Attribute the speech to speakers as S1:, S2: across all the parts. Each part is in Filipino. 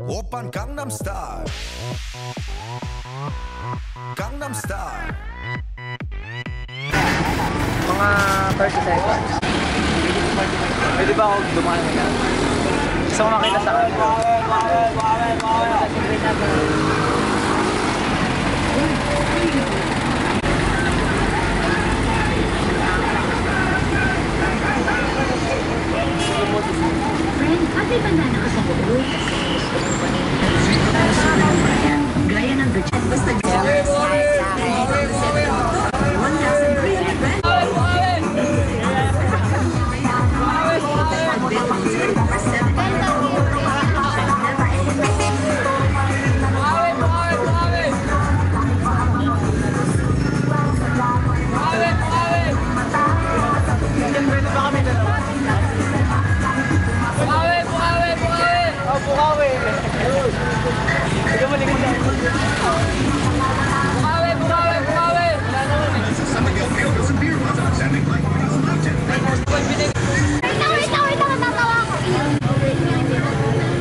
S1: Oppan Gangnam Style. Gangnam Style.
S2: Mga 30 seconds. Pwede ba ako dumaan na? Gusto ko makita sa akin.
S3: Friend, ate ba na nakasabog? Gaya ng budget. Basta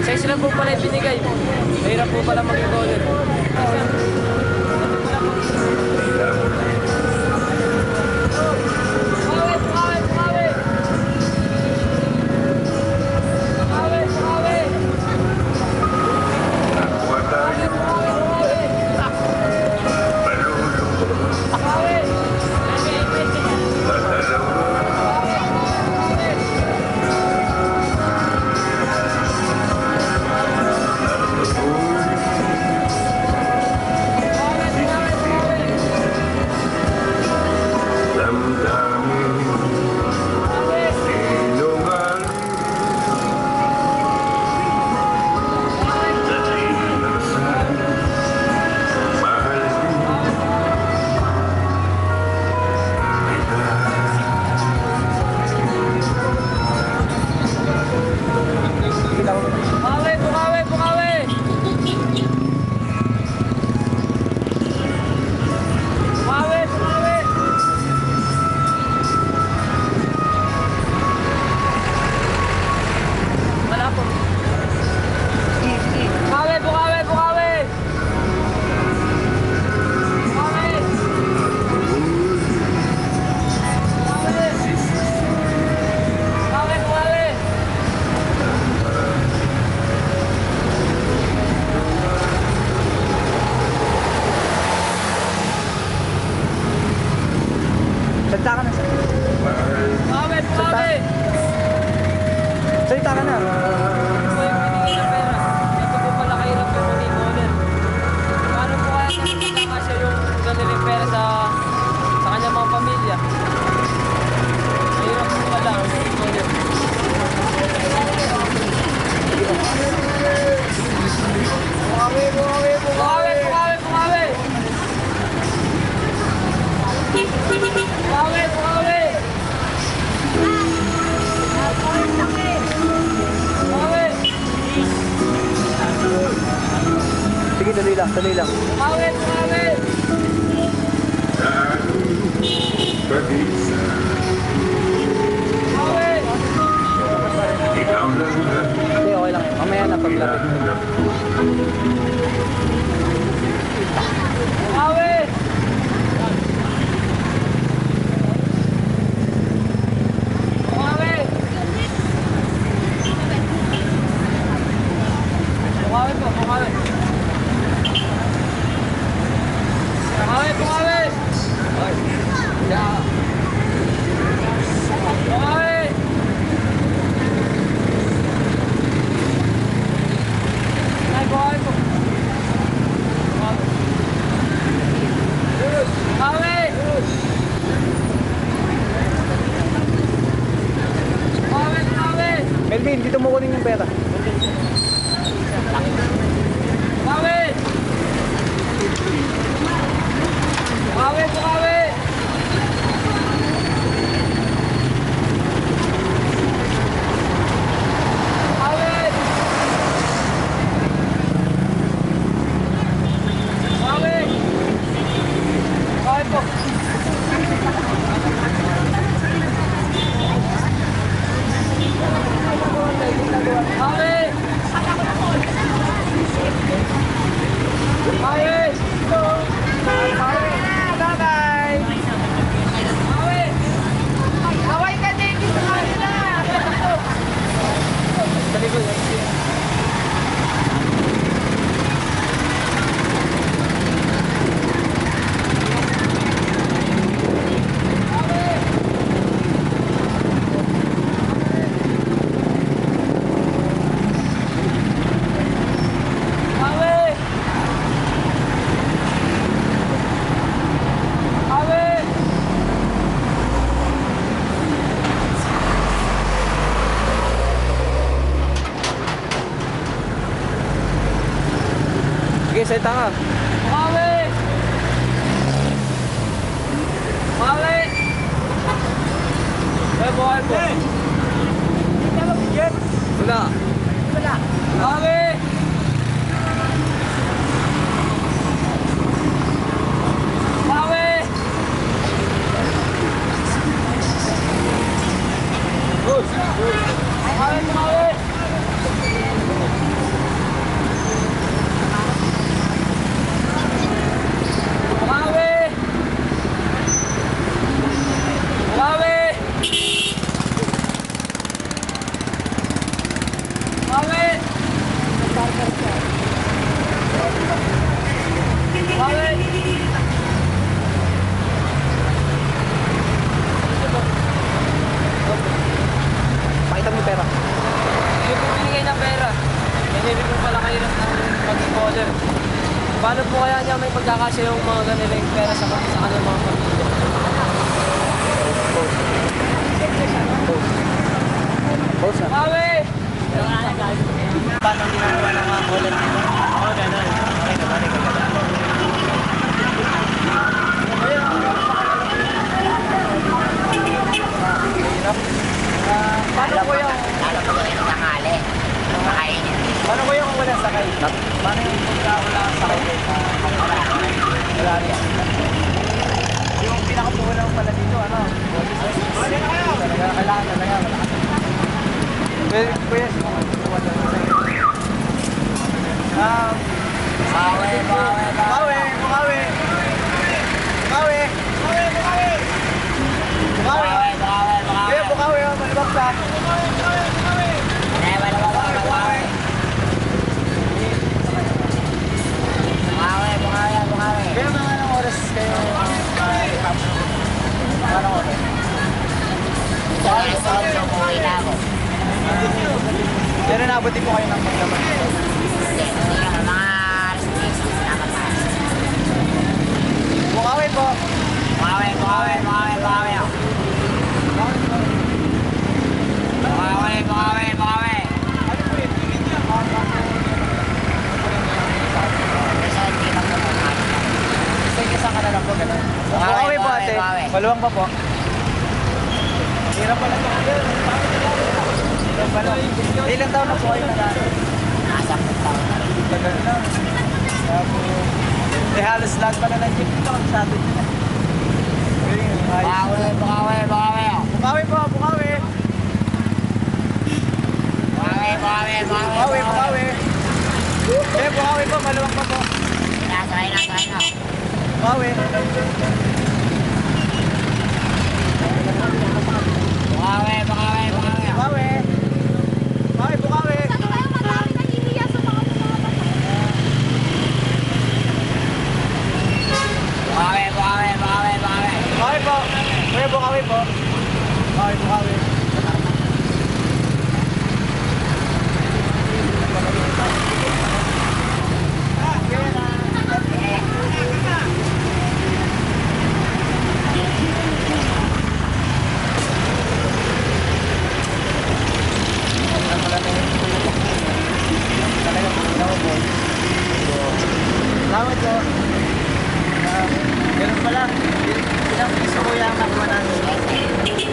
S2: size lang po pala yung binigay. Mahirap po pala mag-order. Salita ka na, sir. Salita ka na.
S4: Ito po yung binigay na pera. Ito po pala kahirap yung mag-order. Paano po kaya nakakasya yung gano'n pera sa kanyang mga pamilya? Mahirap po pala ang mag-order.
S2: Sige, tuloy lang, tuloy lang. Hindi, okay lang. Mamaya na paglapit. Melvin, dito mo kunin yung pera. salita ka.
S4: Bukawi! Bukawi! Eh, bukawi po.
S2: Wala.
S4: Bukawi! Bukawi! Bukawi, bukawi! Bukawi! Bukawi! Bukawi! Bukawi!
S2: Pakita mo yung pera.
S4: Hindi po binigay ng pera. Hindi po pala kayo ng mag-caller. Paano po kaya niya may pagkakasya yung mga ganilang pera sa kanyang mga pamilya?
S2: Post na.
S4: Bukawi!
S2: Paano ginagawa ng mga caller dito? Oo, gano'n.
S4: Paano po yung...
S2: Paano ko yung wala sakay? Paano yung pagka wala sakay kayo? Wala rin. Yung pinakapunan pala dito, ano? Talaga, kailangan talaga. Well, kuya, wala na sa'yo. Bukawi! Bukawi! Bukawi! Kuya, Bukawi, oh, malibak sa. Kaya mga anong oras kayo? Anong oras? Pero naabuti po kayo ng paglaban. Bukawi po. Ano po yun? Isa ka na lang po, gano'n. Bukawi po ate. Maluwang pa po. Hirap pala po. Hirap pala. Ilang taon na po kayo nag-aaral? Tagal na. Tapos, halos lahat pala ng jeep dito sa atin. Bukawi po, Bukawi. Bukawi. Eh, Bukawi po, maluwang pa po. Bukawi. Bukawi.
S3: Sana kayo madami nahihiya sa mga
S2: Bukawi po. Kuya, Bukawi po. Bukawi. Salamat po. Ganun pala. Ilang piso ko yung nakuha natin?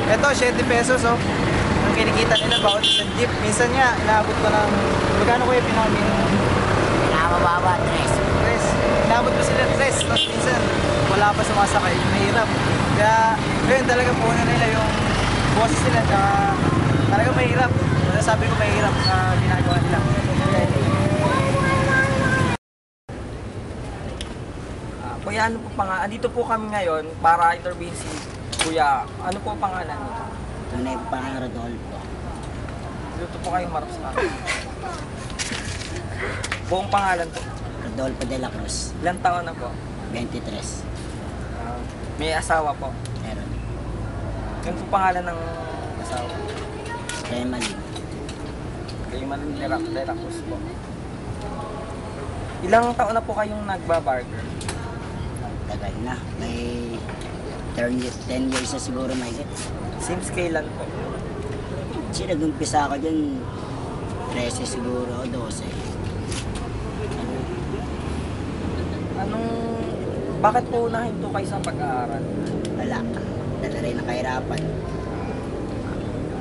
S2: Ito, 7 pesos oh. Ang kinikita nila bawat isang jeep. Minsan nga, inaabot ko ng... Magkano ko yung pinakaminimum? Tres. Inaabot ko sila 3. Tapos minsan, wala pa sumasakay. Mahirap. Kaya, yun talaga puhunan nila yung boses nila. Talaga mahirap. Sabi ko mahirap sa ginagawa nila.
S4: Kuya, ano po pangalan? Andito po kami ngayon para intervene si Kuya. Ano po pangalan nito?
S5: Tunay pa ang Rodolfo.
S4: Dito po kayong marap sa akin. Buong pangalan po.
S5: Rodolfo de la Cruz.
S4: Ilang taon na po?
S5: 23.
S4: May asawa po.
S5: Meron.
S4: Ano po pangalan ng asawa?
S5: Kaya mali.
S4: Kay Manin de la Cruz po. Ilang taon na po kayong nagbabarger?
S5: Tagal na. May 10 years na siguro may hit.
S4: Since kailan po?
S5: Kasi nag-umpisa ako dyan, 13 siguro o 12.
S2: Bakit po nahinto kayo sa pag-aaral?
S5: Wala. Dala rin ang kahirapan.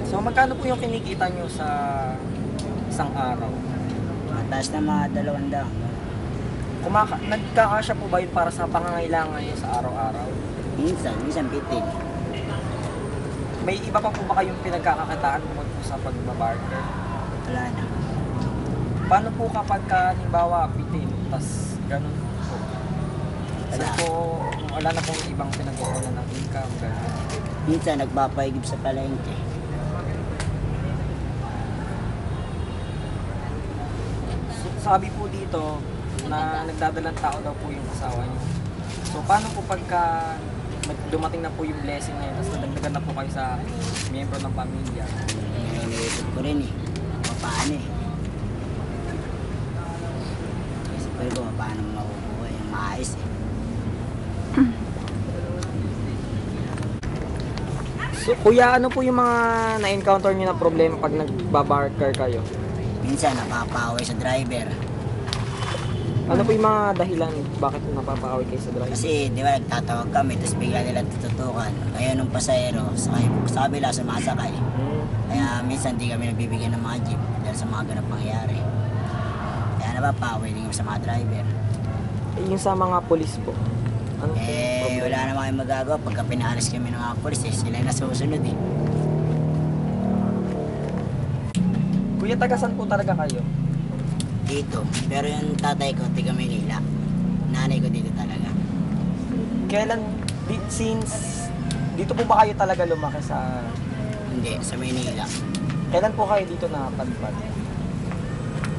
S2: So magkano po yung kinikita nyo sa isang araw?
S5: Mataas na mga 200.
S2: Nagkakasya po ba yun para sa pangangailangan nyo sa araw-araw?
S5: Minsan bitin.
S2: May iba pa po ba kayong pinagkakakitaan bukod po sa pagbabarter?
S5: Wala na.
S2: Paano po kapag halimbawa bitin, tas ganun po? Kasi
S5: Wala.
S2: po, wala na pong ibang pinag-uulan ng income, ganun.
S5: Minsan nagpapaigib sa palengke.
S2: So, sabi po dito na nagdadalang tao daw po yung asawa niyo. So paano po pagka dumating na po yung blessing na yun, tapos nadagdagan na po kayo sa miyembro ng pamilya?
S5: Iniisip ko rin eh. Paano eh. Isip ko rin kung paano makukuha yung maayos eh.
S2: So kuya, ano po yung mga na-encounter niyo na problema pag nagbabarker kayo?
S5: Minsan napapaway sa driver.
S2: Ano po yung mga dahilan bakit napapakaway kayo sa driver?
S5: Kasi di ba nagtatawag kami tapos bigla nila tututukan. Kaya nung pasahero, sa kabila sumasakay. Kaya minsan di kami nagbibigyan ng mga jeep dahil sa mga ganap pangyayari. Kaya napapaway din kami sa mga driver.
S2: Yung sa mga polis po. Ano po yung
S5: Eh,
S2: problema?
S5: wala naman kayong magagawa pagka pinaalis kami ng mga polis eh. Sila yung nasusunod eh.
S2: Kuya, tagasan po talaga kayo?
S5: Dito. Pero yung tatay ko, tiga Manila. Nanay ko dito talaga.
S2: Kailan, since dito po ba kayo talaga lumaki sa...
S5: Hindi, sa Manila.
S2: Kailan po kayo dito napadpad?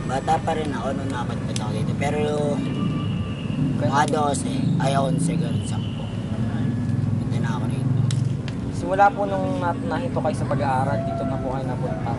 S5: Bata pa rin ako nung napadpad ako dito. Pero mga 12, ay 11, ganun 10. Punta na ako rito.
S2: Simula po nung nahito kayo sa pag-aaral, dito na po kayo napunta.